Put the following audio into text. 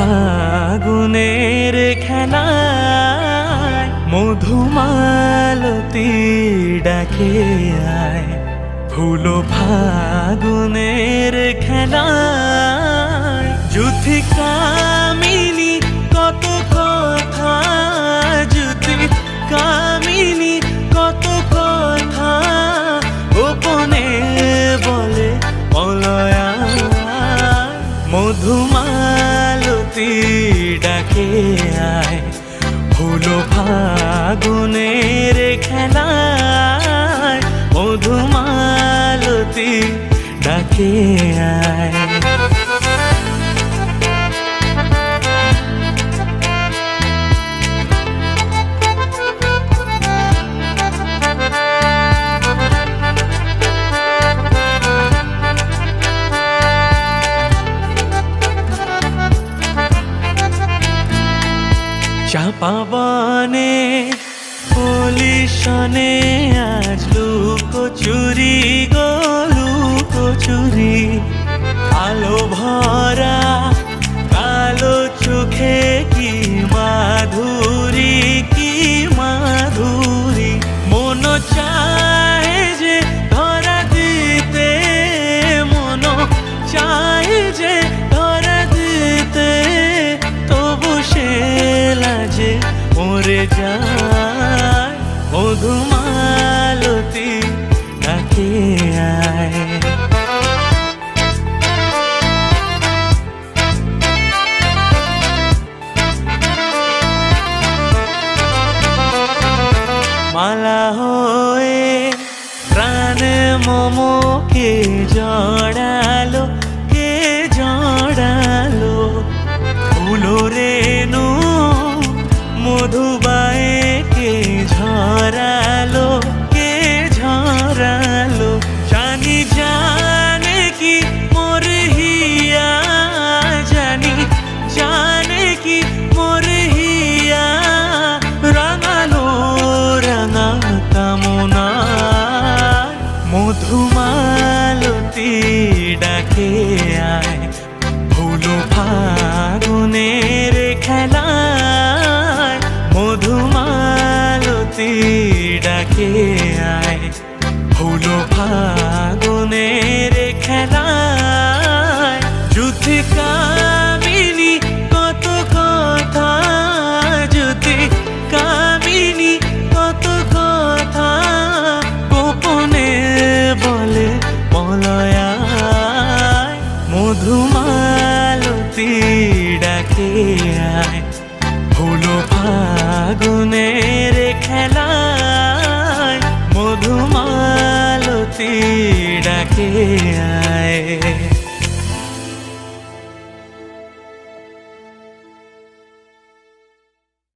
ফাগুনের খেলায় মধুমালতী ডাকে আয়। ফুলো ফাগুনের খেলায় যুথি কামিনী কত কথা, যুথি কামিনী কত কথা গোপনে বলে পলয়া। মধুমালতী ডাকে আয়, ফুলো ফাগুনের খেলায় মধুমালতী ডাকে আয়। চাপা বনে পুলিশনে আজ লুকোচুরি গো লুকোচুরি। আলো ভরা কালো চোখে কি মাধুরী, কি মাধুরী। মন চায় যে ধরা দিতে, মন চায় যে ধরা দিতে, তবু সে লাজে মরে যায়। মধুমালতী ডাকে আয়। মালা হয়ে প্রাণে মমকে জড়ালো, কে জড়ালো। ফুলো রেণু মধুবায়ে কে ঝরালো, কে ঝরালো। জানি জানে কি মোর হিয়া, জানি জানে কি মোর হিয়া। রাঙালো রাঙা কামনা মধুমালতী ডাকে আয়। ফুলো ফাগুনের খেলায় মধুমালতী ডাকে আয়। ফুলো ফাগুনের খেলায় যুথি কামিনী কত কথা, যুথি কামিনী কত কথা গোপনে বলে পলয়া। মধুমালতী ডাকে আয়, ফুলো ফাগুনের খেলায় মধুমালতী ডাকে আয়।